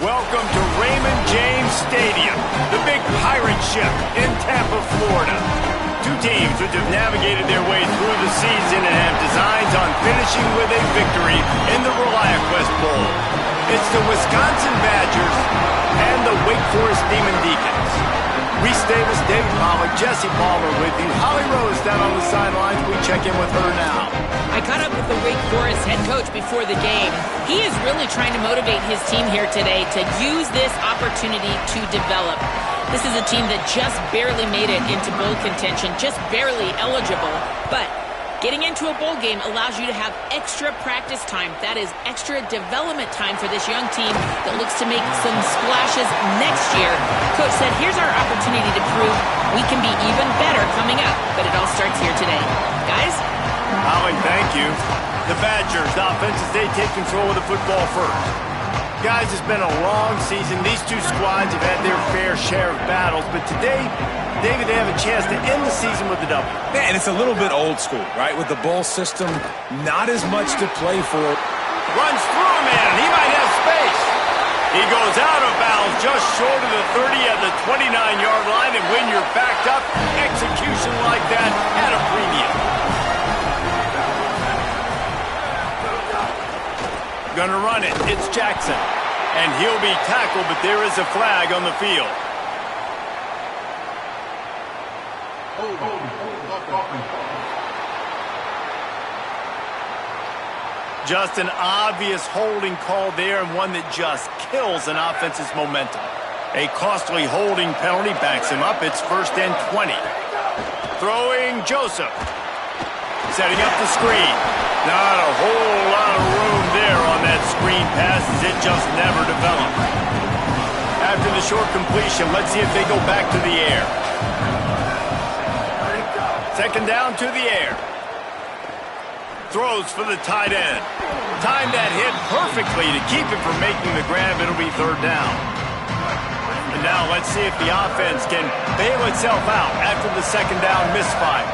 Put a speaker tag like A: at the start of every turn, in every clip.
A: Welcome to Raymond James Stadium, the big pirate ship in Tampa, Florida. Two teams which have navigated their way through the season and have designs on finishing with a victory in the ReliaQuest Bowl. It's the Wisconsin Badgers and the Wake Forest Demon Deacons. Reese Davis, David Pollack, Jesse Palmer with you. Holly Rose down on the sidelines. We check in with her now.
B: I caught up with the Wake Forest head coach before the game. He is really trying to motivate his team here today to use this opportunity to develop. This is a team that just barely made it into bowl contention, just barely eligible. But getting into a bowl game allows you to have extra practice time. That is extra development time for this young team that looks to make some splashes next year. Coach said, here's our opportunity to prove we can be even better coming up. But it all starts here today. Guys?
A: Holly, thank you. The Badgers, offense as they take control of the football first. Guys, it's been a long season. These two squads have had their fair share of battles, but today, David, they have a chance to end the season with a W.
C: Yeah, and it's a little bit old school, right? With the bowl system, not as much to play for.
A: Runs through a man. He might have space. He goes out of bounds just short of the 30 at the 29-yard line, and when you're backed up, execution like that at a premium. Gonna run it. It's Jackson. And he'll be tackled, but there is a flag on the field. Just an obvious holding call there, and one that just kills an offense's momentum. A costly holding penalty backs him up. It's 1st and 20. Throwing Joseph. Setting up the screen. Not a whole lot of room there on that screen pass as it just never developed. After the short completion, let's see if they go back to the air. Second down to the air. Throws for the tight end. Timed that hit perfectly to keep it from making the grab. It'll be 3rd down. And now let's see if the offense can bail itself out after the second down misfire.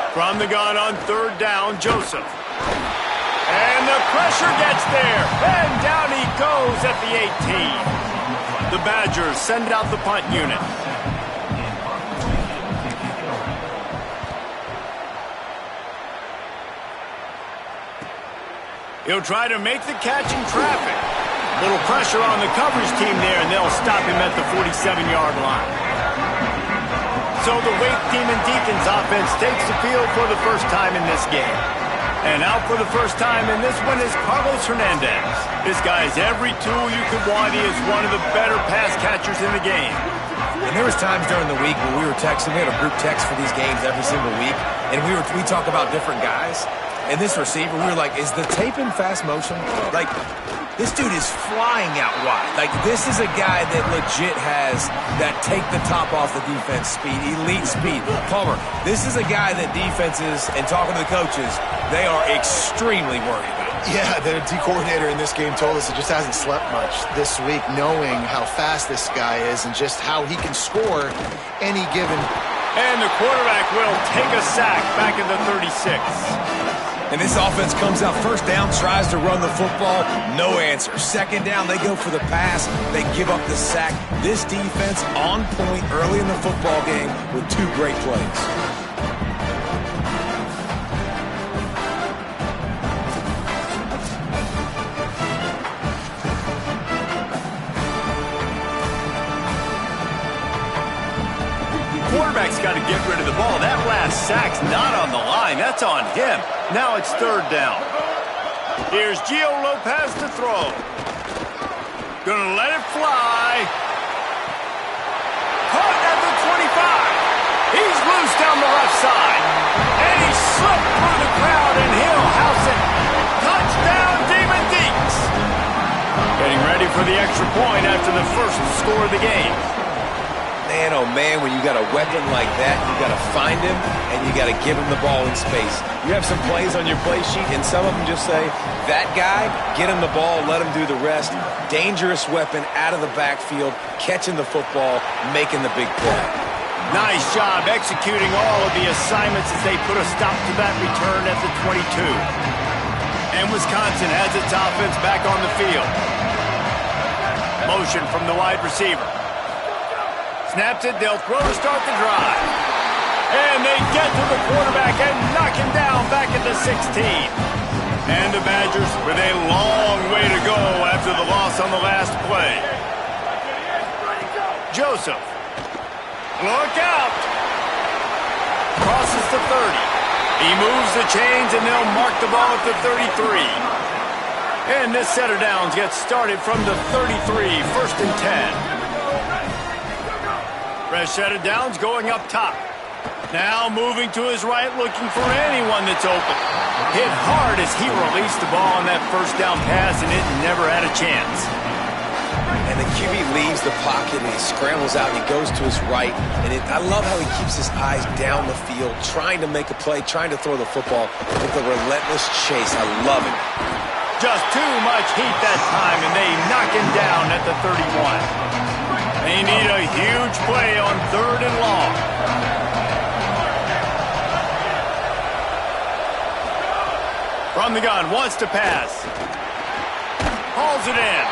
A: From the gun on 3rd down, Joseph. And the pressure gets there. And down he goes at the 18. The Badgers send out the punt unit. He'll try to make the catch in traffic. Little pressure on the coverage team there, and they'll stop him at the 47-yard line. So the Wake Demon Deacons offense takes the field for the first time in this game. And out for the first time in this one is Carlos Hernandez. This guy has every tool you could want. He is one of the better pass catchers in the game.
C: And there was times during the week when we were texting. We had a group text for these games every single week. And we talk about different guys. And this receiver, we were like, is the tape in fast motion? Like, this dude is flying out wide. Like, this is a guy that legit has that take the top off the defense speed, elite speed. Palmer, this is a guy that defenses, and talking to the coaches, they are extremely worried about.
D: Yeah, the D coordinator in this game told us he just hasn't slept much this week, knowing how fast this guy is and just how he can score any given.
A: And the quarterback will take a sack back at the 36.
C: And this offense comes out 1st down, tries to run the football, no answer. 2nd down, they go for the pass, they give up the sack. This defense on point early in the football game with 2 great plays.
A: Quarterback's got to get rid of the ball. That last sack's not on the line. That's on him. Now it's 3rd down. Here's Gio Lopez to throw. Gonna let it fly. Caught at the 25. He's loose down the left side. And he slipped through the crowd, and he'll house it. Touchdown, Demon Deacs. Getting ready for the extra point after the first score of the game.
C: Man, oh man, when you got a weapon like that, you got to find him and you got to give him the ball in space. You have some plays on your play sheet, and some of them just say, that guy, get him the ball, let him do the rest. Dangerous weapon out of the backfield, catching the football, making the big play.
A: Nice job executing all of the assignments as they put a stop to that return at the 22. And Wisconsin has its offense back on the field. Motion from the wide receiver. Snaps it, they'll throw to start the drive. And they get to the quarterback and knock him down back at the 16. And the Badgers with a long way to go after the loss on the last play. Joseph. Look out. Crosses the 30. He moves the chains and they'll mark the ball at the 33. And this set of downs gets started from the 33, 1st and 10. Fresh set of downs going up top. Now moving to his right, looking for anyone that's open. Hit hard as he released the ball on that first down pass, and it never had a chance.
C: And the QB leaves the pocket, and he scrambles out, and he goes to his right. And I love how he keeps his eyes down the field, trying to make a play, trying to throw the football with a relentless chase. I love it.
A: Just too much heat that time, and they knock him down at the 31. They need a huge play on 3rd and long. From the gun, wants to pass. Hauls it in.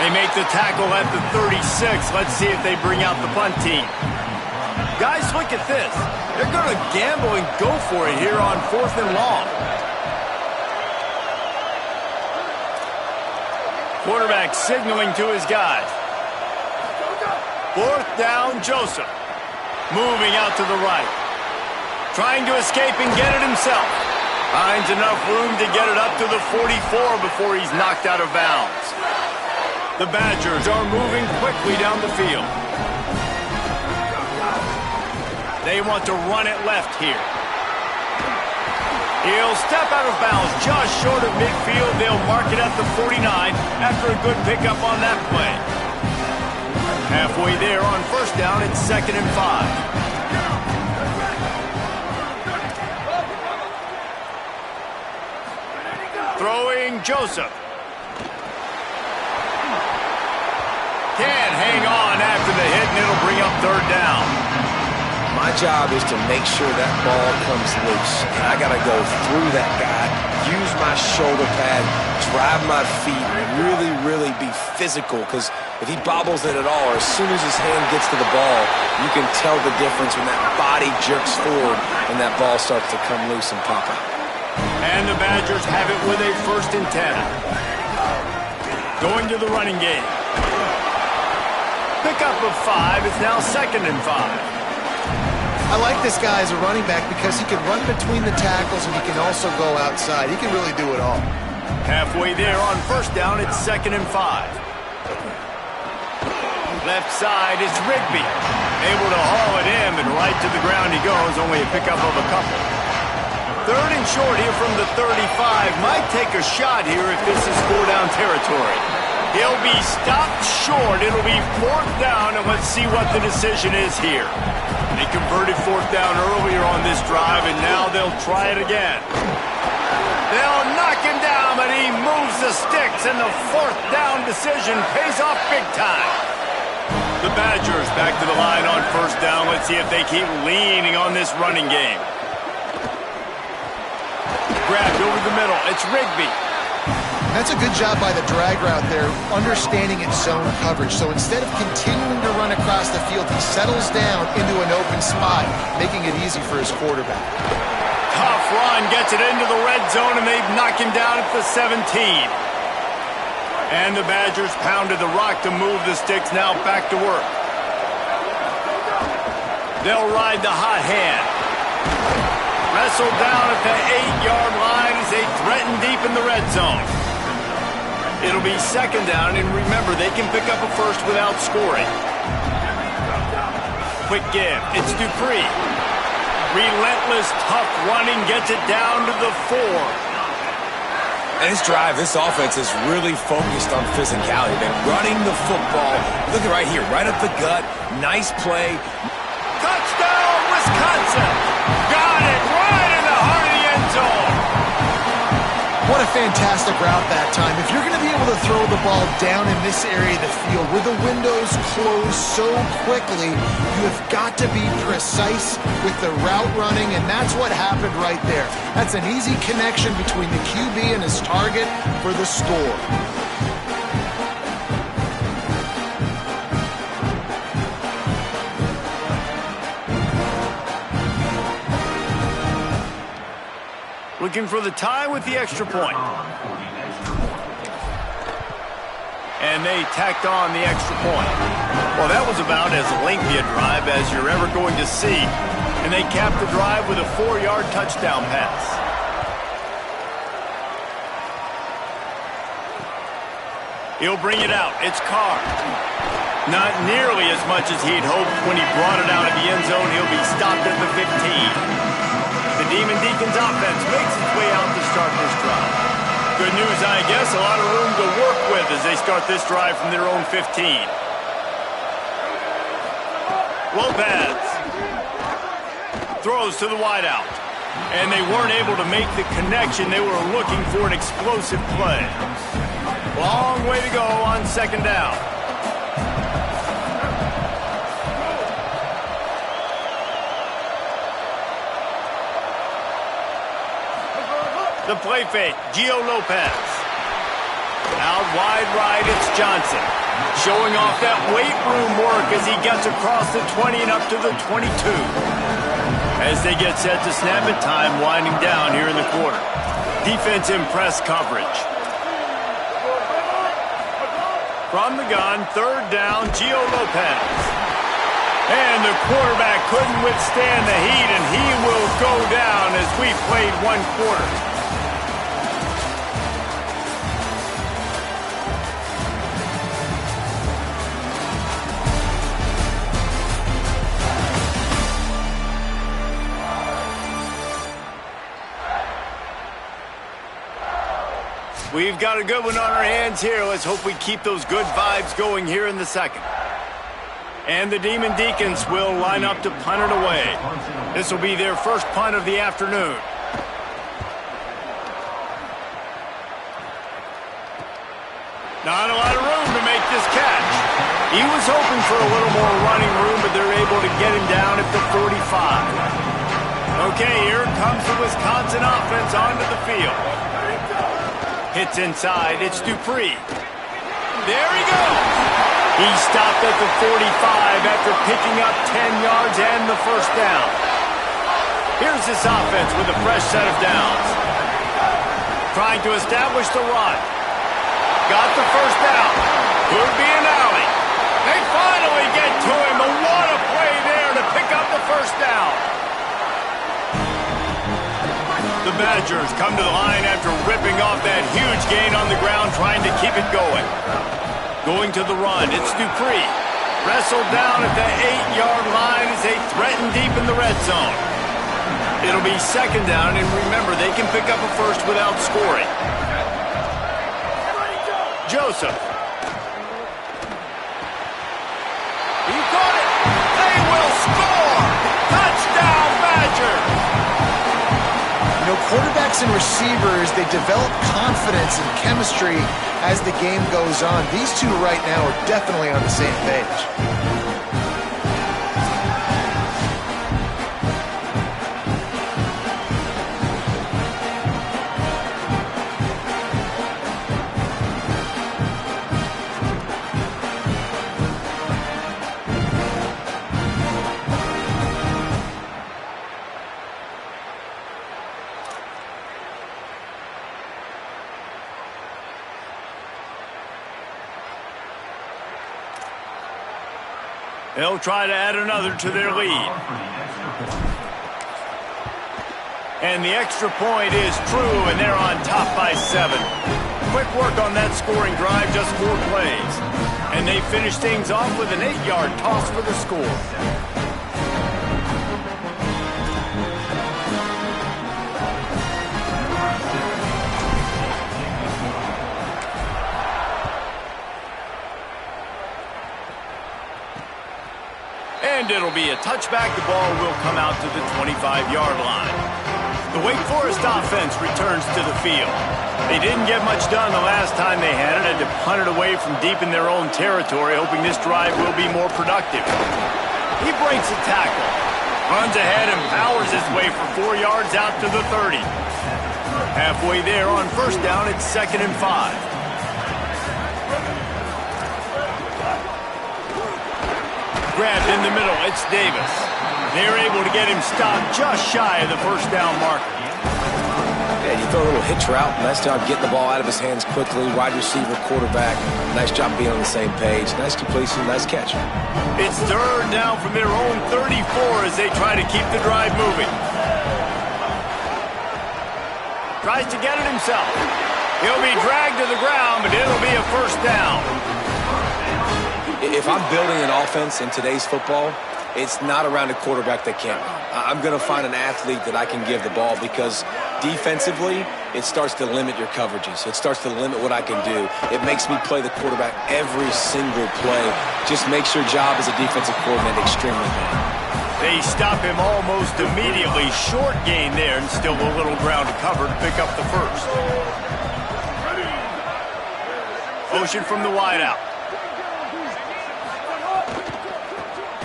A: They make the tackle at the 36. Let's see if they bring out the punt team. Guys, look at this. They're going to gamble and go for it here on 4th and long. Quarterback signaling to his guys. 4th down, Joseph. Moving out to the right. Trying to escape and get it himself. Finds enough room to get it up to the 44 before he's knocked out of bounds. The Badgers are moving quickly down the field. They want to run it left here. He'll step out of bounds just short of midfield. They'll mark it at the 49 after a good pickup on that play. Halfway there on 1st down, it's 2nd and 5. Throwing Joseph. Can't hang on after the hit, and it'll bring up 3rd down.
C: My job is to make sure that ball comes loose. And I got to go through that guy, use my shoulder pad, drive my feet, really, really be physical. Because if he bobbles it at all, or as soon as his hand gets to the ball, you can tell the difference when that body jerks forward and that ball starts to come loose and pop out.
A: And the Badgers have it with a 1st and 10. Going to the running game. Pickup of 5 is now 2nd and 5.
D: I like this guy as a running back because he can run between the tackles and he can also go outside. He can really do it all.
A: Halfway there on 1st down, it's 2nd and 5. Left side, it's Rigby. Able to haul it in, and right to the ground he goes, only a pickup of a couple. 3rd and short here from the 35. Might take a shot here if this is 4-down territory. He'll be stopped short. It'll be 4th down, and let's see what the decision is here. They converted 4th down earlier on this drive, and now they'll try it again. They'll knock him down, but he moves the sticks, and the 4th down decision pays off big time. The Badgers back to the line on 1st down. Let's see if they keep leaning on this running game. Grabbed over the middle. It's Rigby.
D: That's a good job by the drag route there, understanding its zone coverage. So instead of continuing to run across the field, he settles down into an open spot, making it easy for his quarterback.
A: Tough run, gets it into the red zone, and they've knocked him down at the 17. And the Badgers pounded the rock to move the sticks, now back to work. They'll ride the hot hand. Wrestled down at the 8-yard line as they threaten deep in the red zone. It'll be 2nd down, and remember, they can pick up a 1st without scoring. Quick give. It's Dupree. Relentless, tough running, gets it down to the 4.
C: And this drive, this offense is really focused on physicality. They're running the football. Look at right here, right up the gut. Nice play.
A: Touchdown, Wisconsin! Got it right in the heart of the end zone.
D: What a fantastic route that time. If you're going to be able to throw the ball down in this area of the field where the windows close so quickly, you have got to be precise with the route running, and that's what happened right there. That's an easy connection between the QB and his target for the score.
A: Looking for the tie with the extra point. And they tacked on the extra point. Well, that was about as lengthy a drive as you're ever going to see. And they capped the drive with a 4-yard touchdown pass. He'll bring it out. It's Carr. Not nearly as much as he'd hoped when he brought it out of the end zone. He'll be stopped at the 15. The Demon Deacons offense makes its way out to start this drive. Good news, I guess, a lot of room to work with as they start this drive from their own 15. Lopez throws to the wideout. And they weren't able to make the connection. They were looking for an explosive play. Long way to go on second down. The play fake, Gio Lopez. Out wide right, it's Johnson. Showing off that weight room work as he gets across the 20 and up to the 22. As they get set to snap it, time winding down here in the quarter. Defense in press coverage. From the gun, third down, Gio Lopez. And the quarterback couldn't withstand the heat, and he will go down as we played one quarter. We've got a good one on our hands here. Let's hope we keep those good vibes going here in the second. And the Demon Deacons will line up to punt it away. This will be their first punt of the afternoon. Not a lot of room to make this catch. He was hoping for a little more running room, but they're able to get him down at the 45. Okay, here comes the Wisconsin offense onto the field. Hits inside, it's Dupree. There he goes. He stopped at the 45 after picking up 10 yards and the first down. Here's this offense with a fresh set of downs. Trying to establish the run. Got the first down. Could be an alley. They finally get to him. And what a play there to pick up the first down. The Badgers come to the line after ripping off that huge gain on the ground, trying to keep it going. Going to the run, it's Dupree. Wrestled down at the 8-yard line as they threaten deep in the red zone. It'll be second down, and remember, they can pick up a first without scoring. Joseph. He caught it. They will score. Touchdown, Badgers.
D: You know, quarterbacks and receivers, they develop confidence and chemistry as the game goes on. These two right now are definitely on the same page.
A: They'll try to add another to their lead. And the extra point is true, and they're on top by 7. Quick work on that scoring drive, just 4 plays. And they finish things off with an 8-yard toss for the score. And it'll be a touchback. The ball will come out to the 25-yard line. The Wake Forest offense returns to the field. They didn't get much done the last time they had it. Had to punt it away from deep in their own territory, hoping this drive will be more productive. He breaks a tackle, runs ahead and powers his way for 4 yards out to the 30. Halfway there on first down, it's 2nd and 5. Grabbed in the middle, it's Davis. They're able to get him stopped just shy of the first down marker.
C: Yeah, you throw a little hitch route. Nice job getting the ball out of his hands quickly. Wide receiver, quarterback. Nice job being on the same page. Nice completion, nice catch.
A: It's 3rd down from their own 34 as they try to keep the drive moving. Tries to get it himself. He'll be dragged to the ground, but it'll be a first down.
C: If I'm building an offense in today's football, it's not around a quarterback that can't run. I'm going to find an athlete that I can give the ball because defensively, it starts to limit your coverages. It starts to limit what I can do. It makes me play the quarterback every single play. Just makes your job as a defensive coordinator extremely hard.
A: They stop him almost immediately. Short gain there and still a little ground to cover to pick up the first. Motion from the wideout.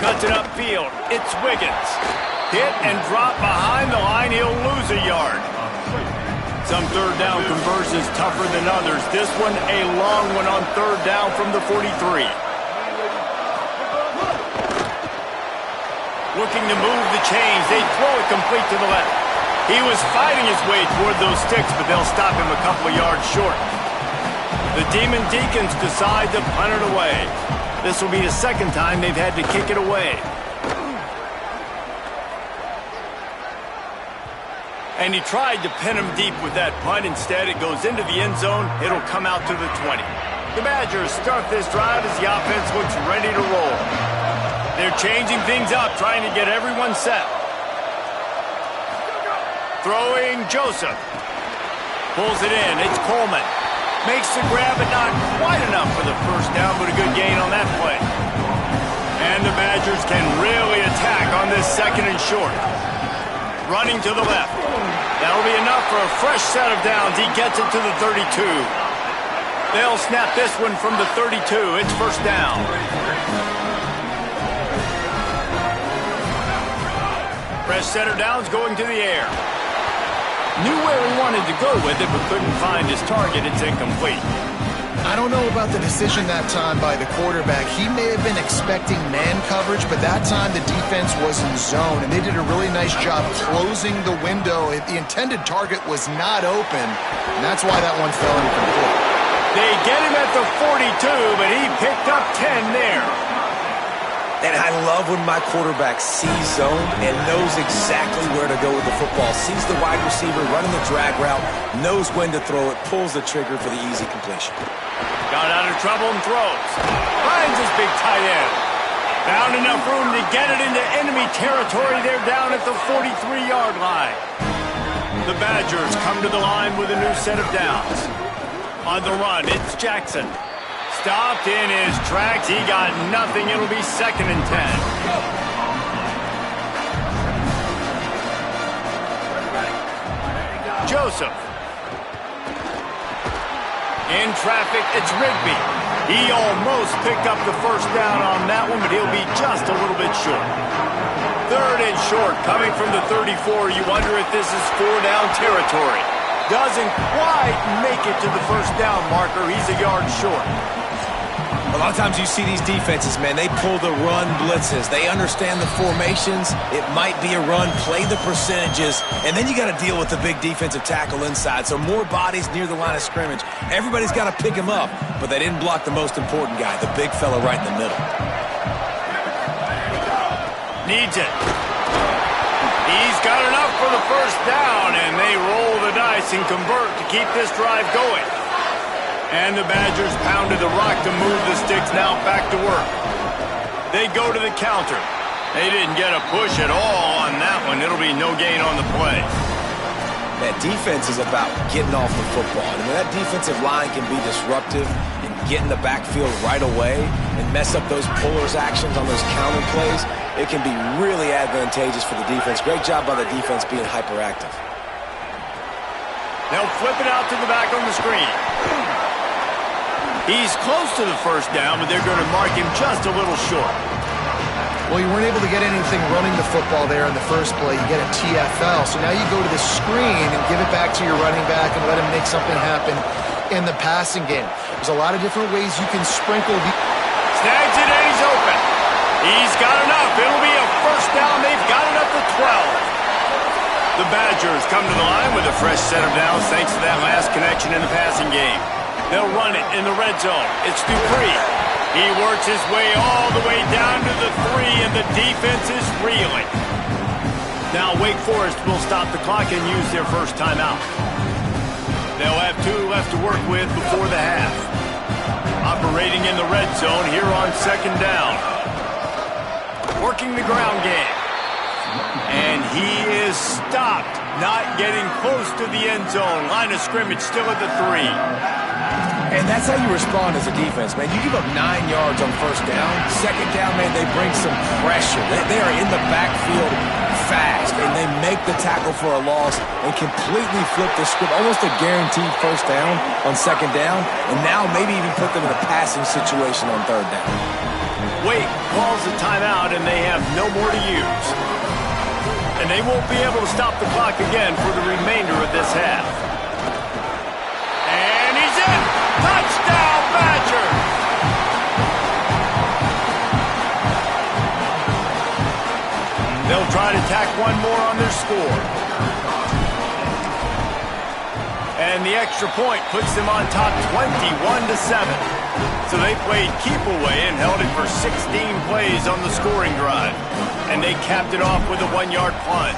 A: Cuts it upfield. It's Wiggins. Hit and drop behind the line. He'll lose a yard. Some 3rd down conversions tougher than others. This one a long one on 3rd down from the 43. Looking to move the chains. They throw it complete to the left. He was fighting his way toward those sticks, but they'll stop him a couple of yards short. The Demon Deacons decide to punt it away. This will be the 2nd time they've had to kick it away. And he tried to pin him deep with that punt. Instead, it goes into the end zone. It'll come out to the 20. The Badgers start this drive as the offense looks ready to roll. They're changing things up, trying to get everyone set. Throwing Joseph. Pulls it in. It's Coleman. Makes the grab, but not quite enough for the first down, but a good gain on that play. And the Badgers can really attack on this 2nd and short. Running to the left. That'll be enough for a fresh set of downs. He gets it to the 32. They'll snap this one from the 32. It's first down. Fresh set of downs going to the air. Knew where he wanted to go with it, but couldn't find his target. It's incomplete.
D: I don't know about the decision that time by the quarterback. He may have been expecting man coverage, but that time the defense was in zone, and they did a really nice job closing the window. The intended target was not open, and that's why that one fell incomplete.
A: They get him at the 42, but he picked up 10 there.
C: And I love when my quarterback sees zone and knows exactly where to go with the football. Sees the wide receiver running the drag route, knows when to throw it, pulls the trigger for the easy completion.
A: Got out of trouble and throws. Finds his big tight end. Found enough room to get it into enemy territory. They're down at the 43-yard line. The Badgers come to the line with a new set of downs. On the run, it's Jackson. Stopped in his tracks. He got nothing. It'll be 2nd and 10. Joseph. In traffic, it's Rigby. He almost picked up the first down on that one, but he'll be just a little bit short. 3rd and short, coming from the 34. You wonder if this is 4-down territory. Doesn't quite make it to the first down marker. He's a yard short.
C: A lot of times you see these defenses, man, they pull the run blitzes. They understand the formations. It might be a run, play the percentages, and then you got to deal with the big defensive tackle inside. So more bodies near the line of scrimmage. Everybody's got to pick him up, but they didn't block the most important guy, the big fella right in the middle.
A: Needs it. He's got enough for the first down, and they roll the dice and convert to keep this drive going. And the Badgers pounded the rock to move the sticks, now back to work. They go to the counter. They didn't get a push at all on that one. It'll be no gain on the play.
C: That defense is about getting off the football. And when that defensive line can be disruptive and get in the backfield right away and mess up those pullers actions on those counter plays, it can be really advantageous for the defense. Great job by the defense being hyperactive.
A: They'll flip it out to the back on the screen. He's close to the first down, but they're going to mark him just a little short.
D: Well, you weren't able to get anything running the football there in the first play. You get a TFL. So now you go to the screen and give it back to your running back and let him make something happen in the passing game. There's a lot of different ways you can sprinkle the...
A: Snags it and he's open. He's got enough. It'll be a first down. They've got it up to 12. The Badgers come to the line with a fresh set of downs thanks to that last connection in the passing game. They'll run it in the red zone. It's Dupree. He works his way all the way down to the 3, and the defense is reeling. Now Wake Forest will stop the clock and use their first timeout. They'll have 2 left to work with before the half. Operating in the red zone here on second down. Working the ground game. And he is stopped, not getting close to the end zone. Line of scrimmage still at the 3.
C: And that's how you respond as a defense, man. You give up 9 yards on first down. Second down, man, they bring some pressure. They are in the backfield fast, and they make the tackle for a loss and completely flip the script. Almost a guaranteed first down on second down, and now maybe even put them in a passing situation on third down.
A: Wake calls the timeout, and they have no more to use. And they won't be able to stop the clock again for the remainder of this half. And he's in! Touchdown, Badgers! They'll try to tack one more on their score. And the extra point puts them on top 21-7. So they played keep away and held it for 16 plays on the scoring drive. And they capped it off with a 1-yard plunge.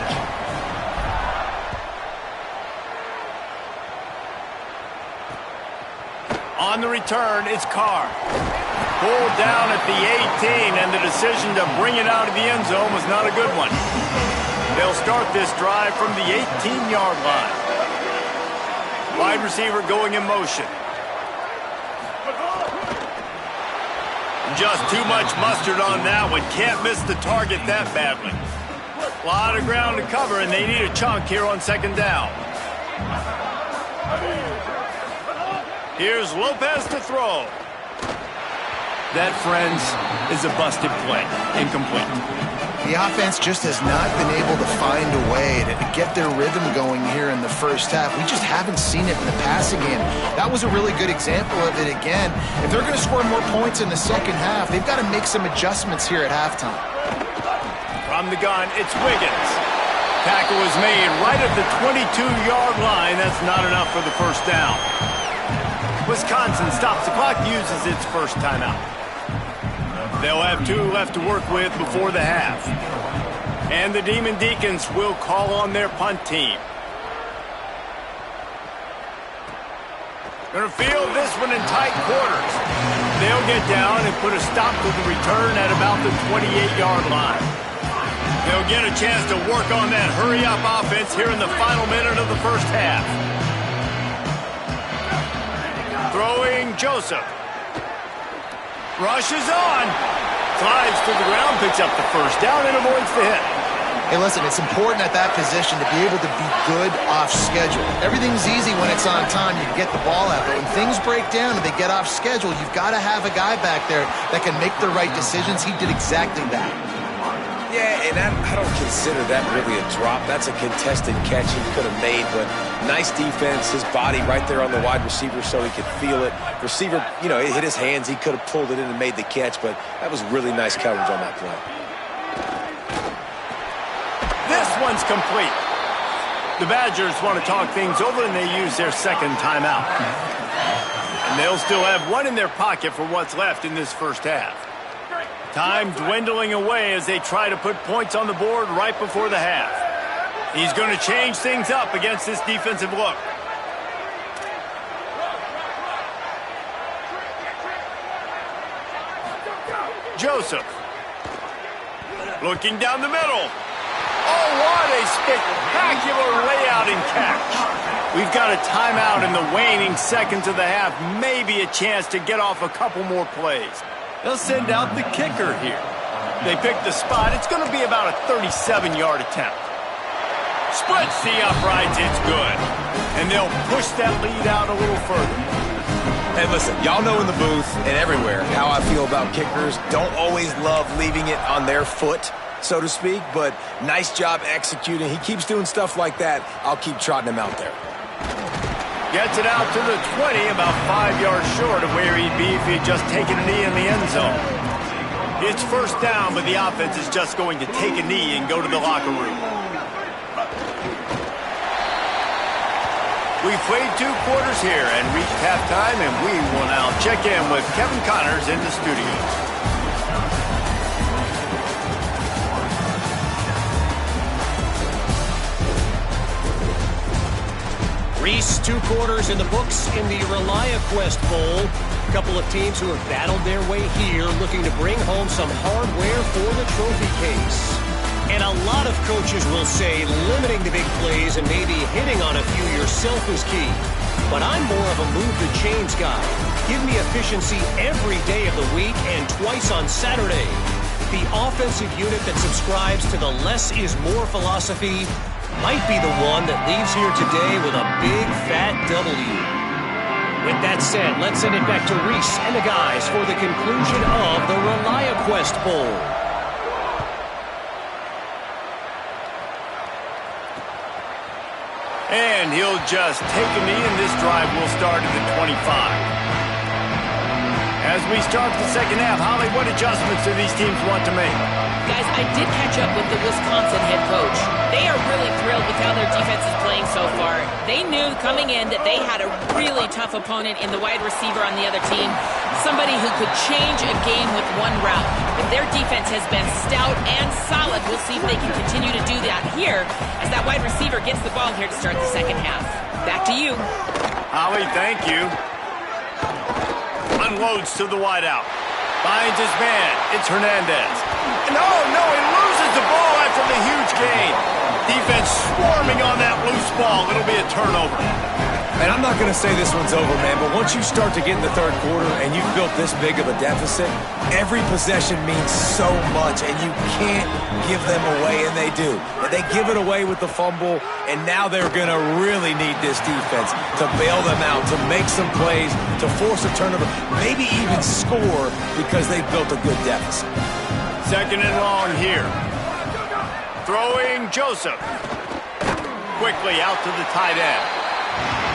A: On the return, it's Carr. Pulled down at the 18, and the decision to bring it out of the end zone was not a good one. They'll start this drive from the 18-yard line. Wide receiver going in motion. Just too much mustard on that one. Can't miss the target that badly. A lot of ground to cover, and they need a chunk here on second down. Here's Lopez to throw. That, friends, is a busted play. Incomplete.
D: The offense just has not been able to find a way to get their rhythm going here in the first half. We just haven't seen it in the passing game. That was a really good example of it again. If they're going to score more points in the second half, they've got to make some adjustments here at halftime.
A: From the gun, it's Wiggins. Tackle was made right at the 22-yard line. That's not enough for the first down. Wisconsin stops the clock, uses its first timeout. They'll have 2 left to work with before the half. And the Demon Deacons will call on their punt team. Gonna field this one in tight quarters. They'll get down and put a stop to the return at about the 28-yard line. They'll get a chance to work on that hurry-up offense here in the final minute of the first half. Throwing Joseph. Rushes on. Slides to the ground, picks up the first down, and avoids the hit.
D: Hey, listen, it's important at that position to be able to be good off schedule. Everything's easy when it's on time. You can get the ball out. But when things break down and they get off schedule, you've got to have a guy back there that can make the right decisions. He did exactly that.
C: Yeah, and I don't consider that really a drop. That's a contested catch he could have made, but nice defense. His body right there on the wide receiver so he could feel it. Receiver, you know, it hit his hands. He could have pulled it in and made the catch, but that was really nice coverage on that play.
A: This one's complete. The Badgers want to talk things over, and they use their second timeout. And they'll still have one in their pocket for what's left in this first half. Time dwindling away as they try to put points on the board right before the half. He's going to change things up against this defensive look. Joseph. Looking down the middle. Oh, what a spectacular layout and catch. We've got a timeout in the waning seconds of the half. Maybe a chance to get off a couple more plays. They'll send out the kicker here. They pick the spot. It's going to be about a 37-yard attempt. Splits the uprights, it's good. And they'll push that lead out a little further.
C: Hey, listen, y'all know in the booth and everywhere how I feel about kickers. Don't always love leaving it on their foot, so to speak, but nice job executing. He keeps doing stuff like that. I'll keep trotting him out there.
A: Gets it out to the 20, about 5 yards short of where he'd be if he'd just taken a knee in the end zone. It's first down, but the offense is just going to take a knee and go to the locker room. We've played 2 quarters here and reached halftime, and we will now check in with Kevin Connors in the studio.
E: Reese, 2 quarters in the books in the ReliaQuest Bowl. A couple of teams who have battled their way here, looking to bring home some hardware for the trophy case. And a lot of coaches will say limiting the big plays and maybe hitting on a few yourself is key. But I'm more of a move the chains guy. Give me efficiency every day of the week and twice on Saturday. The offensive unit that subscribes to the less is more philosophy might be the one that leaves here today with a big fat W. With that said, let's send it back to Reese and the guys for the conclusion of the ReliaQuest Bowl.
A: And he'll just take a knee, and this drive will start at the 25. As we start the second half, Holly, what adjustments do these teams want to make?
B: Guys, I did catch up with the Wisconsin head coach. They are really thrilled with how their defense is playing so far. They knew coming in that they had a really tough opponent in the wide receiver on the other team, somebody who could change a game with one route. But their defense has been stout and solid. We'll see if they can continue to do that here as that wide receiver gets the ball here to start the second half. Back to you.
A: Holly, thank you. Unloads to the wideout. Finds his man. It's Hernandez. No, he loses the ball after the huge gain. Defense swarming on that loose ball. It'll be a turnover.
C: And I'm not going to say this one's over, man, but once you start to get in the third quarter and you've built this big of a deficit, every possession means so much, and you can't give them away, and they do. And they give it away with the fumble, and now they're going to really need this defense to bail them out, to make some plays, to force a turnover, maybe even score because they've built a good deficit.
A: Second and long here. Throwing Joseph. Quickly out to the tight end.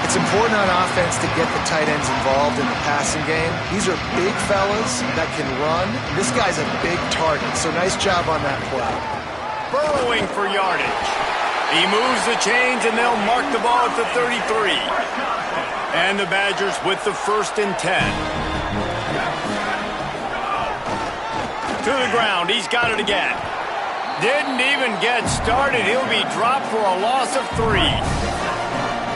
D: It's important on offense to get the tight ends involved in the passing game. These are big fellas that can run. This guy's a big target, so nice job on that play.
A: Burrowing for yardage. He moves the chains, and they'll mark the ball at the 33. And the Badgers with the 1st and 10. To the ground. He's got it again. Didn't even get started. He'll be dropped for a loss of 3.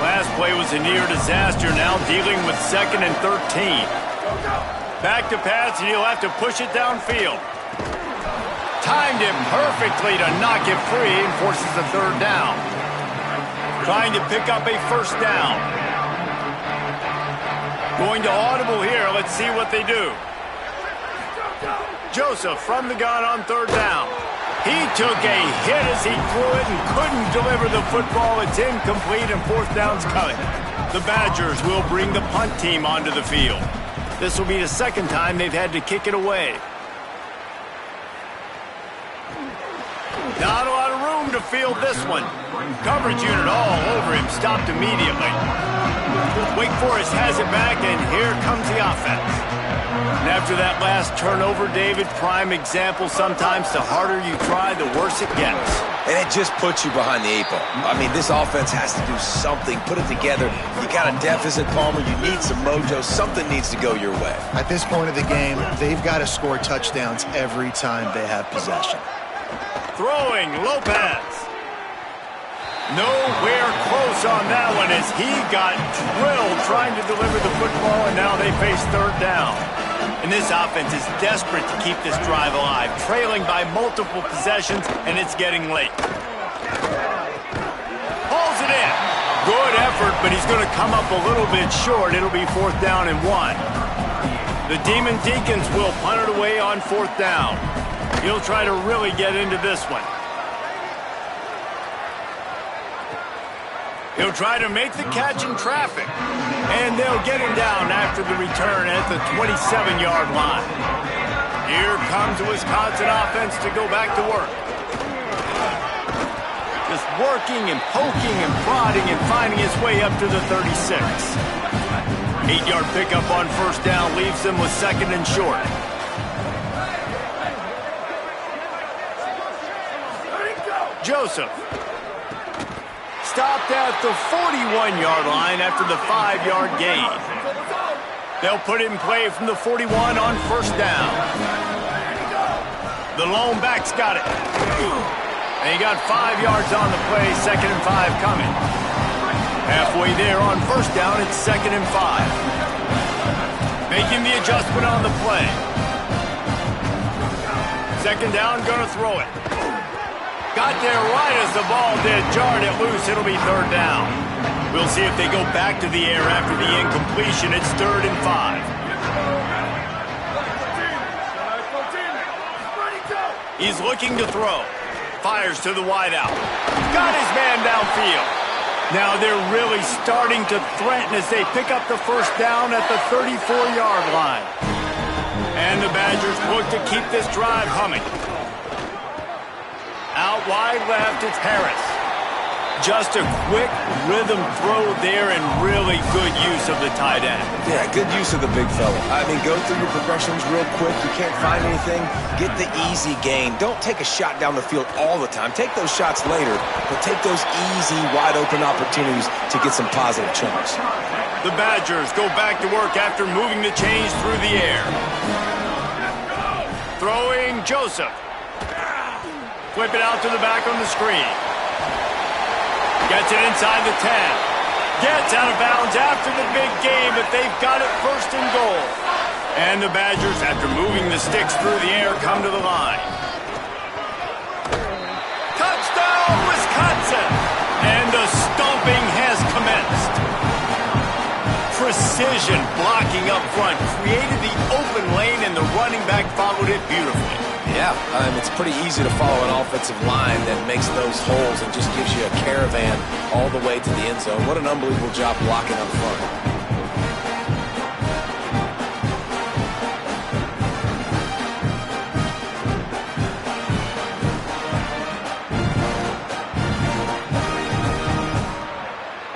A: Last play was a near disaster, now dealing with 2nd and 13. Back to pass, and he'll have to push it downfield. Timed it perfectly to knock it free and forces a 3rd down. Trying to pick up a 1st down. Going to audible here. Let's see what they do. Joseph from the gun on 3rd down. He took a hit as he threw it and couldn't deliver the football. It's incomplete, and 4th down's coming. The Badgers will bring the punt team onto the field. This will be the 2nd time they've had to kick it away. Not a lot of room to field this one. Coverage unit all over him, stopped immediately. Wake Forest has it back, and here comes the offense. And after that last turnover, David, prime example, sometimes the harder you try, the worse it gets.
C: And it just puts you behind the 8 ball. I mean, this offense has to do something, put it together. You got a deficit, Palmer. You need some mojo. Something needs to go your way.
D: At this point of the game, they've got to score touchdowns every time they have possession.
A: Throwing Lopez. Nowhere close on that one as he got drilled trying to deliver the football, and now they face 3rd down. And this offense is desperate to keep this drive alive, trailing by multiple possessions, and it's getting late. Hauls it in. Good effort, but he's going to come up a little bit short. It'll be 4th down and 1. The Demon Deacons will punt it away on 4th down. He'll try to really get into this one. He'll try to make the catch in traffic. And they'll get him down after the return at the 27-yard line. Here comes the Wisconsin offense to go back to work. Just working and poking and prodding and finding his way up to the 36. 8-yard pickup on first down leaves them with second and short. Joseph. Stopped at the 41-yard line after the 5-yard gain. They'll put it in play from the 41 on first down. The lone back's got it. And he got 5 yards on the play, 2nd and 5 coming. Halfway there on first down, it's 2nd and 5. Making the adjustment on the play. 2nd down, gonna throw it. Got there right as the ball did, jarred it loose, it'll be 3rd down. We'll see if they go back to the air after the incompletion. It's 3rd and 5. He's looking to throw. Fires to the wideout. Got his man downfield. Now they're really starting to threaten as they pick up the first down at the 34-yard line. And the Badgers look to keep this drive humming. Out wide left, it's Harris. Just a quick rhythm throw there and really good use of the tight end.
C: Yeah, good use of the big fella. I mean, go through your progressions real quick. You can't find anything, get the easy gain. Don't take a shot down the field all the time. Take those shots later, but take those easy, wide-open opportunities to get some positive chunks.
A: The Badgers go back to work after moving the chains through the air. Throwing Joseph. Flip it out to the back on the screen. Gets it inside the 10. Gets out of bounds after the big game, but they've got it 1st and goal. And the Badgers, after moving the sticks through the air, come to the line. Touchdown, Wisconsin! And the stomping has commenced. Precision blocking up front created the open lane, and the running back followed it beautifully.
C: Yeah, it's pretty easy to follow an offensive line that makes those holes and just gives you a caravan all the way to the end zone. What an unbelievable job blocking up front.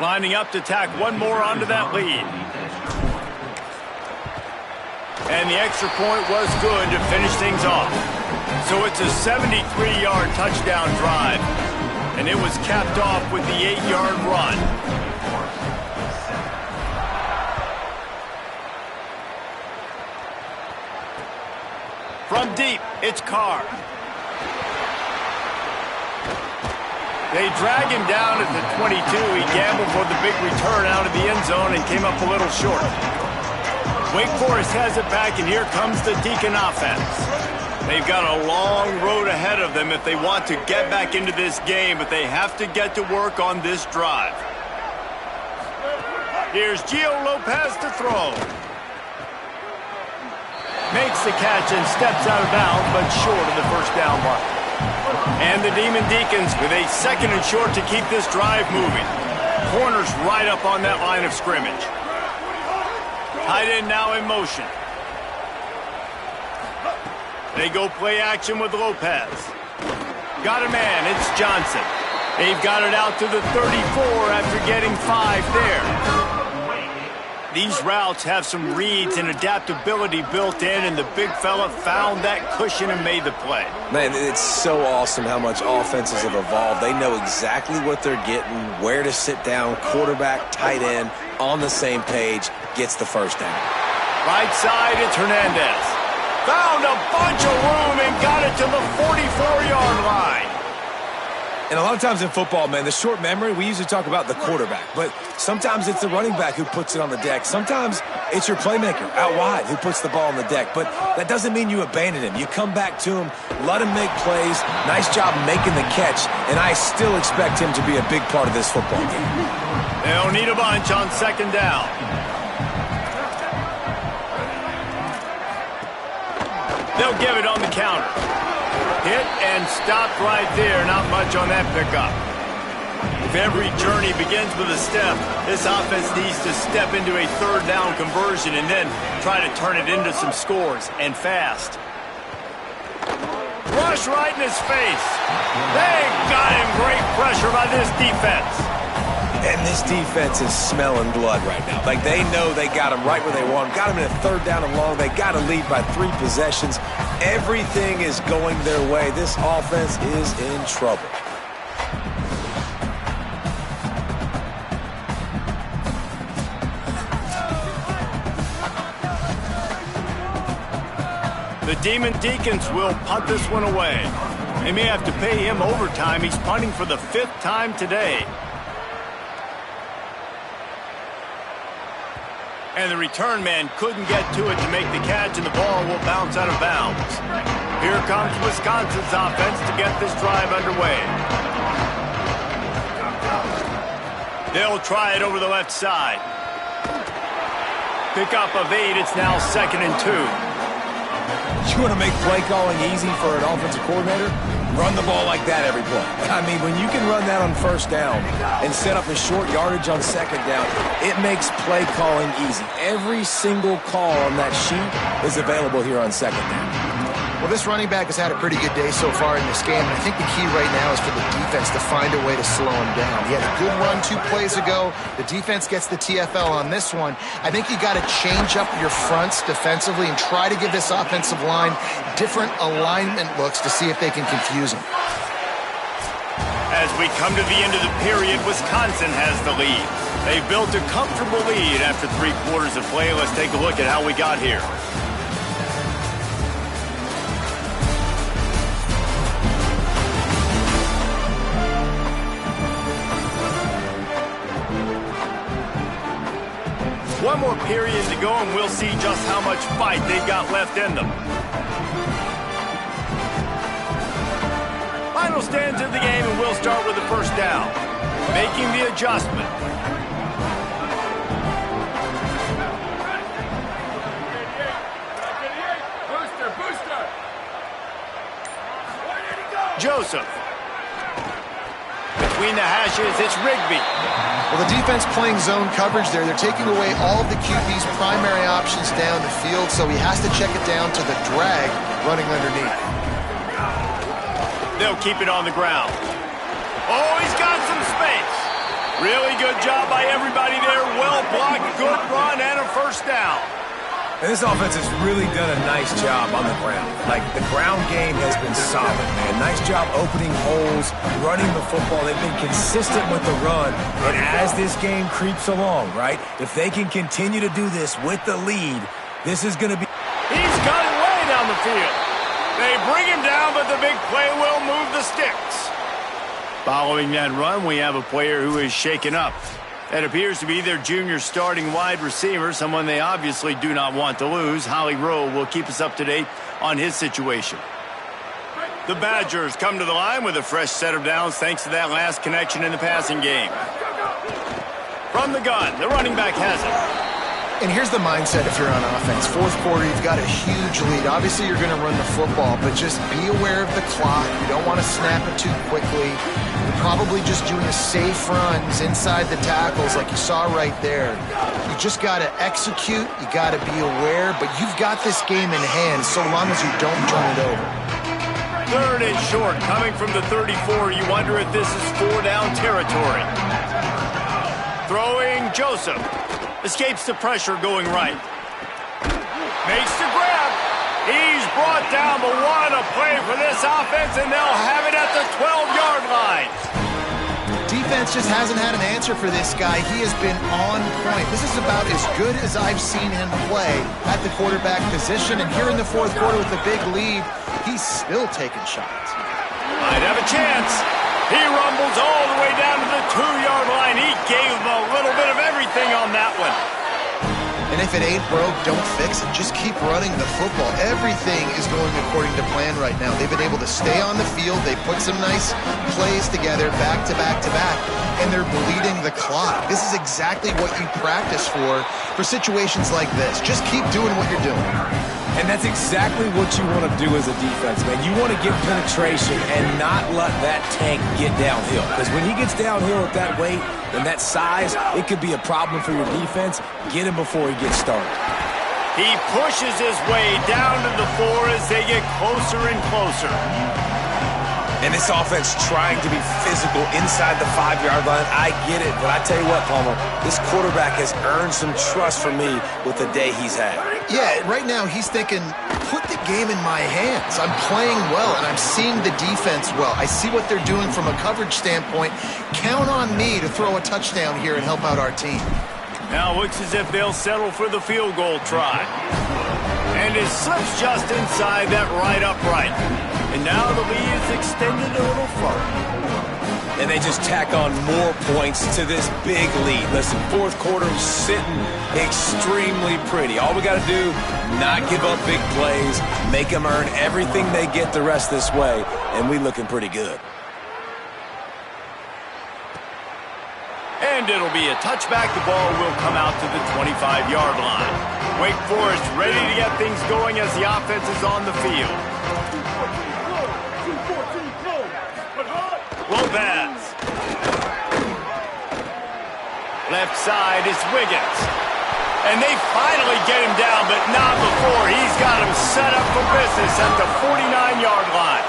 A: Lining up to tack one more onto that lead. And the extra point was good to finish things off. So it's a 73-yard touchdown drive. And it was capped off with the 8-yard run. From deep, it's Carr. They drag him down at the 22. He gambled for the big return out of the end zone and came up a little short. Wake Forest has it back, and here comes the Deacon offense. They've got a long road ahead of them if they want to get back into this game, but they have to get to work on this drive. Here's Gio Lopez to throw. Makes the catch and steps out of bounds, but short of the first down mark. And the Demon Deacons with a 2nd and short to keep this drive moving. Corners right up on that line of scrimmage. Tight end now in motion. They go play action with Lopez. Got a man, it's Johnson. They've got it out to the 34 after getting 5 there. These routes have some reads and adaptability built in, and the big fella found that cushion and made the play.
C: Man, it's so awesome how much offenses have evolved. They know exactly what they're getting, where to sit down, quarterback, tight end, on the same page, gets the first down.
A: Right side, it's Hernandez. Found a bunch of room and got it to the 44-yard line.
C: And a lot of times in football, man, the short memory, we usually talk about the quarterback, but sometimes it's the running back who puts it on the deck. Sometimes it's your playmaker out wide who puts the ball on the deck, but that doesn't mean you abandon him. You come back to him, let him make plays, nice job making the catch, and I still expect him to be a big part of this football game.
A: They'll need a bunch on 2nd down. They'll give it on the counter. Hit and stopped right there. Not much on that pickup. every journey begins with a step, this offense needs to step into a third down conversion and then try to turn it into some scores, and fast. Rush right in his face. They got him. Great pressure by this defense.
C: And this defense is smelling blood right now. Like, they know they got him right where they want him. Got him in a third down and long. They got to lead by 3 possessions. Everything is going their way. This offense is in trouble.
A: The Demon Deacons will punt this one away. They may have to pay him overtime. He's punting for the 5th time today. And the return man couldn't get to it to make the catch, and the ball will bounce out of bounds. Here comes Wisconsin's offense to get this drive underway. They'll try it over the left side. Pick up of 8. It's now 2nd and 2.
C: You want to make play calling easy for an offensive coordinator? Run the ball like that every play. I mean, when you can run that on first down and set up a short yardage on second down, it makes play calling easy. Every single call on that sheet is available here on second down.
D: Well, this running back has had a pretty good day so far in this game, and I think the key right now is for the defense to find a way to slow him down. He had a good run 2 plays ago. The defense gets the TFL on this one. I think you got to change up your fronts defensively and try to give this offensive line different alignment looks to see if they can confuse him.
A: As we come to the end of the period, Wisconsin has the lead. They've built a comfortable lead after 3 quarters of play. Let's take a look at how we got here. One more period to go, and we'll see just how much fight they've got left in them. Final stands of the game, and we'll start with the first down. Making the adjustment. Joseph. Between the hashes, it's Rigby.
D: Well, the defense playing zone coverage there. They're taking away all of the QB's primary options down the field, so he has to check it down to the drag running underneath.
A: They'll keep it on the ground. Oh, he's got some space. Really good job by everybody there. Well blocked, good run, and a first down.
C: And this offense has really done a nice job on the ground. Like, the ground game has been solid, man. Nice job opening holes, running the football. They've been consistent with the run. And as this game creeps along, right, if they can continue to do this with the lead, this is going to be...
A: He's got it way down the field. They bring him down, but the big play will move the sticks. Following that run, we have a player who is shaken up. That appears to be their junior starting wide receiver, someone they obviously do not want to lose. Holly Rowe will keep us up to date on his situation. The Badgers come to the line with a fresh set of downs thanks to that last connection in the passing game. From the gun, the running back has it.
D: And here's the mindset if you're on offense. 4th quarter, you've got a huge lead. Obviously, you're going to run the football, but just be aware of the clock. You don't want to snap it too quickly. You're probably just doing safe runs inside the tackles like you saw right there. You just got to execute. You got to be aware, but you've got this game in hand so long as you don't turn it over.
A: 3rd and short, coming from the 34. You wonder if this is 4-down territory. Throwing Joseph. Escapes the pressure going right. Makes the grab. He's brought down, but what a play for this offense, and they'll have it at the 12-yard line.
D: Defense just hasn't had an answer for this guy. He has been on point. This is about as good as I've seen him play at the quarterback position, and here in the 4th quarter with the big lead, he's still taking shots.
A: Might have a chance. He rumbles all the way down to the 2-yard line. He gave him a little bit of everything on that one.
D: And if it ain't broke, don't fix it. Just keep running the football. Everything is going according to plan right now. They've been able to stay on the field. They put some nice plays together back to back to back, and they're bleeding the clock. This is exactly what you practice for situations like this. Just keep doing what you're doing.
C: And that's exactly what you want to do as a defense, man. You want to get penetration and not let that tank get downhill. Because when he gets downhill at that weight and that size, it could be a problem for your defense. Get him before he gets started.
A: He pushes his way down to the 4 as they get closer and closer.
C: And this offense trying to be physical inside the 5-yard line. I get it, but I tell you what, Palmer, this quarterback has earned some trust from me with the day he's had.
D: Yeah, right now he's thinking, put the game in my hands. I'm playing well, and I'm seeing the defense well. I see what they're doing from a coverage standpoint. Count on me to throw a touchdown here and help out our team.
A: Now looks as if they'll settle for the field goal try. And it slips just inside that right upright. And now the lead is extended a little further.
C: And they just tack on more points to this big lead. Listen, fourth quarter sitting extremely pretty. All we got to do, not give up big plays, make them earn everything they get the rest this way, and we looking pretty good.
A: And it'll be a touchback. The ball will come out to the 25-yard line. Wake Forest ready to get things going as the offense is on the field. Lopez. Left side is Wiggins. And they finally get him down, but not before. He's got him set up for business at the 49-yard line.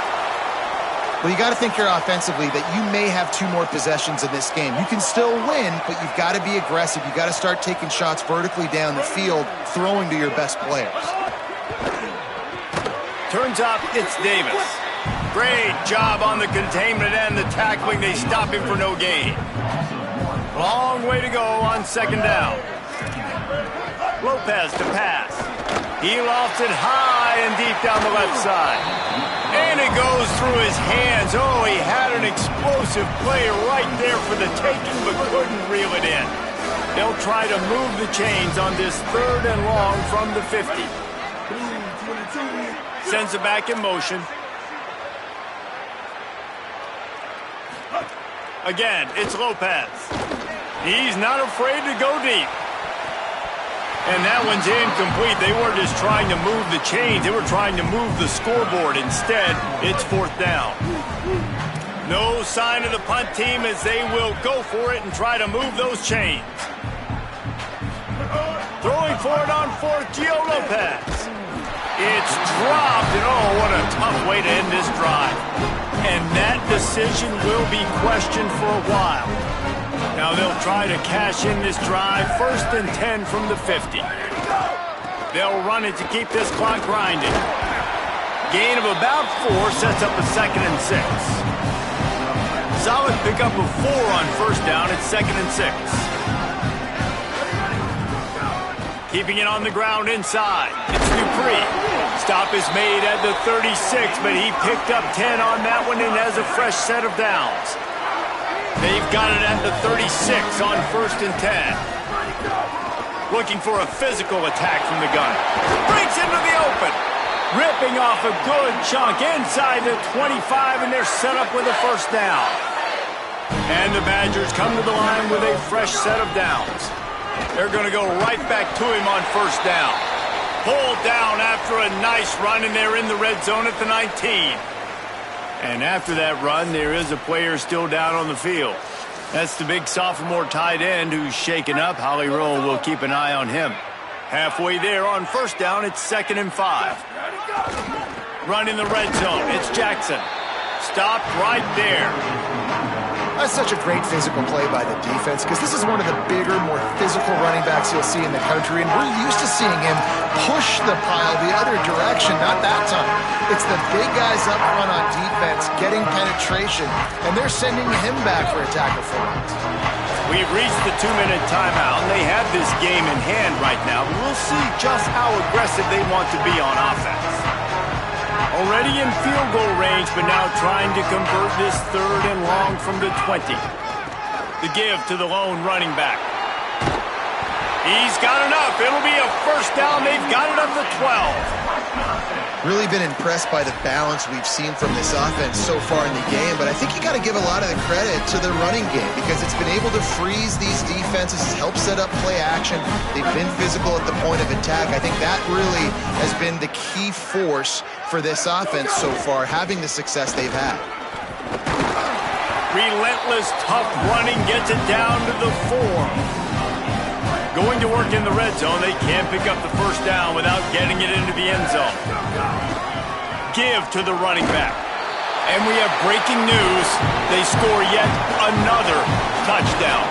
D: Well, you got to think here offensively that you may have 2 more possessions in this game. You can still win, but you've got to be aggressive. You've got to start taking shots vertically down the field, throwing to your best players.
A: Turns up, it's Davis. Great job on the containment and the tackling. They stop him for no gain. Long way to go on second down. Lopez to pass. He lofts it high and deep down the left side. And it goes through his hands. Oh, he had an explosive play right there for the taking, but couldn't reel it in. They'll try to move the chains on this 3rd and long from the 50. Sends it back in motion. Again, it's Lopez. He's not afraid to go deep. And that one's incomplete. They weren't just trying to move the chains. They were trying to move the scoreboard. Instead, it's 4th down. No sign of the punt team as they will go for it and try to move those chains. Throwing for it on 4th, Gio Lopez. It's dropped, and oh, what a tough way to end this drive. And that decision will be questioned for a while. Now they'll try to cash in this drive, 1st and 10 from the 50. They'll run it to keep this clock grinding. Gain of about 4 sets up a 2nd and 6. Solid pickup of 4 on 1st down. It's 2nd and 6. Keeping it on the ground inside. It's Dupree. Stop is made at the 36, but he picked up 10 on that one and has a fresh set of downs. They've got it at the 36 on 1st and 10. Looking for a physical attack from the gun. Breaks into the open. Ripping off a good chunk inside the 25, and they're set up with a 1st down. And the Badgers come to the line with a fresh set of downs. They're going to go right back to him on 1st down. Pulled down after a nice run, and they're in the red zone at the 19. And after that run, there is a player still down on the field. That's the big sophomore tight end who's shaken up. Holly Rowe will keep an eye on him. Halfway there on 1st down, it's 2nd and 5. Run in the red zone. It's Jackson. Stopped right there.
D: That's such a great physical play by the defense because this is one of the bigger, more physical running backs you'll see in the country, and we're used to seeing him push the pile the other direction, not that time. It's the big guys up front on defense getting penetration, and they're sending him back for a tackle for loss.
A: We've reached the 2-minute timeout, and they have this game in hand right now. We'll see just how aggressive they want to be on offense. Already in field goal range, but now trying to convert this 3rd and long from the 20. The give to the lone running back. He's got enough. It'll be a 1st down. They've got it up to 12.
D: Really been impressed by the balance we've seen from this offense so far in the game, but I think you got to give a lot of the credit to the running game because it's been able to freeze these defenses, help set up play action. They've been physical at the point of attack. I think that really has been the key force for this offense so far, having the success they've had.
A: Relentless, tough running gets it down to the 4. Going to work in the red zone, they can't pick up the first down without getting it into the end zone. Give to the running back. And we have breaking news. They score yet another touchdown.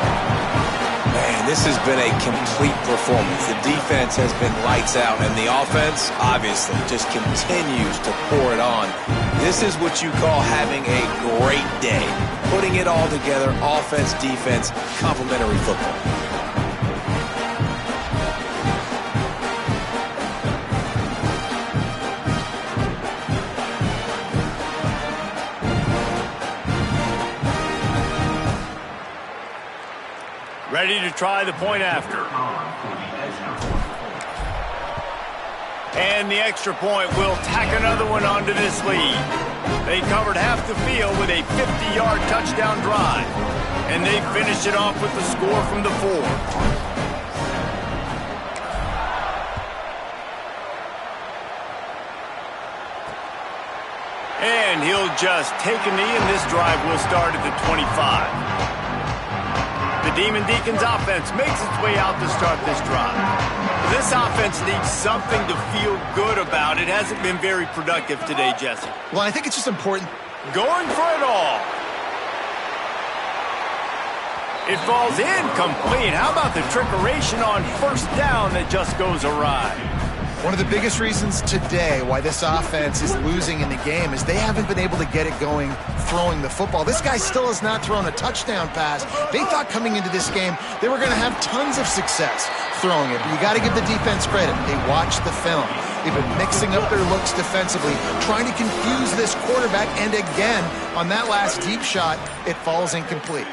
C: Man, this has been a complete performance. The defense has been lights out, and the offense, obviously, just continues to pour it on. This is what you call having a great day. Putting it all together, offense, defense, complementary football.
A: Ready to try the point after. And the extra point will tack another one onto this lead. They covered half the field with a 50-yard touchdown drive. And they finished it off with the score from the 4. And he'll just take a knee, and this drive will start at the 25. The Demon Deacons offense makes its way out to start this drive. This offense needs something to feel good about. It hasn't been very productive today, Jesse.
D: Well, I think it's just important.
A: Going for it all. It falls incomplete. How about the trickeration on first down that just goes awry?
D: One of the biggest reasons today why this offense is losing in the game is they haven't been able to get it going throwing the football. This guy still has not thrown a touchdown pass. They thought coming into this game they were going to have tons of success throwing it. But you got to give the defense credit. They watched the film. They've been mixing up their looks defensively, trying to confuse this quarterback. And again, on that last deep shot, it falls incomplete.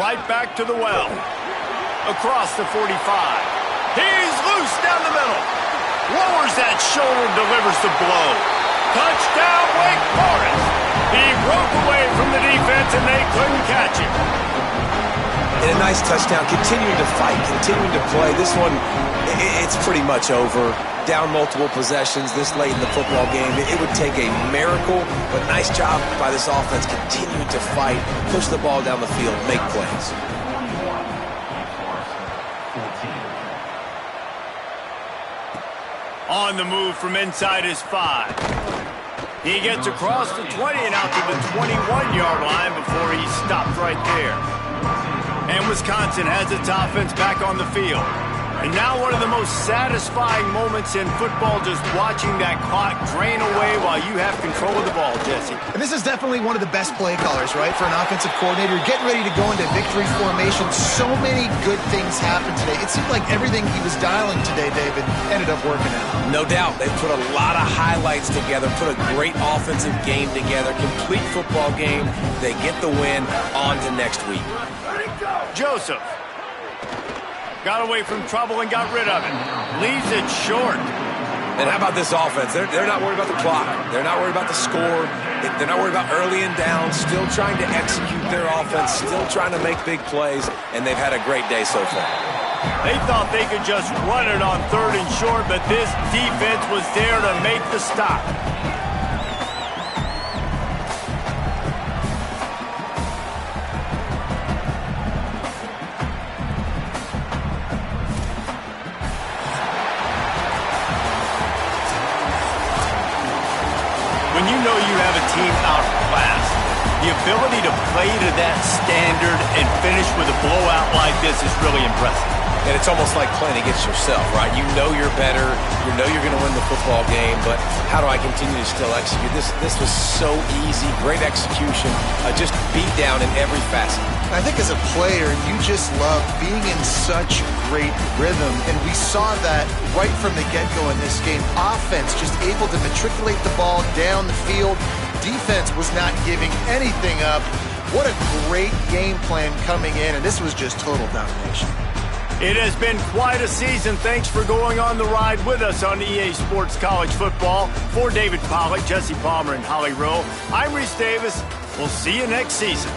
A: Right back to the well. Across the 45. He's loose down the middle. Lowers that shoulder, delivers the blow. Touchdown, Wake Forest. He broke away from the defense, and they couldn't catch him.
C: And a nice touchdown, continuing to fight, continuing to play. This one, it's pretty much over. Down multiple possessions this late in the football game. It would take a miracle, but nice job by this offense continuing to fight, push the ball down the field, make plays.
A: On the move from inside his 5. He gets across the 20 and out to the 21-yard line before he stopped right there. And Wisconsin has its offense back on the field. And now one of the most satisfying moments in football, just watching that clock drain away while you have control of the ball, Jesse.
D: And this is definitely one of the best play callers, right, for an offensive coordinator. Getting ready to go into victory formation. So many good things happened today. It seemed like everything he was dialing today, David, ended up working out.
C: No doubt. They put a lot of highlights together, put a great offensive game together, complete football game. They get the win. On to next week.
A: Joseph. Got away from trouble and got rid of it. Leaves it short.
C: And how about this offense? They're not worried about the clock. They're not worried about the score. They're not worried about early and down. Still trying to execute their offense. Still trying to make big plays. And they've had a great day so far.
A: They thought they could just run it on 3rd and short, but this defense was there to make the stop. When you know you have a team outclassed, the ability to play to that standard and finish with a blowout like this is really impressive.
C: And it's almost like playing against yourself, right? You know you're better. You know you're going to win the football game, but how do I continue to still execute? This was so easy. Great execution. Just beat down in every facet.
D: I think as a player, you just love being in such great rhythm, and we saw that right from the get-go in this game. Offense just able to matriculate the ball down the field. Defense was not giving anything up. What a great game plan coming in, and this was just total domination.
A: It has been quite a season. Thanks for going on the ride with us on EA Sports College Football. For David Pollack, Jesse Palmer, and Holly Rowe, I'm Reese Davis. We'll see you next season.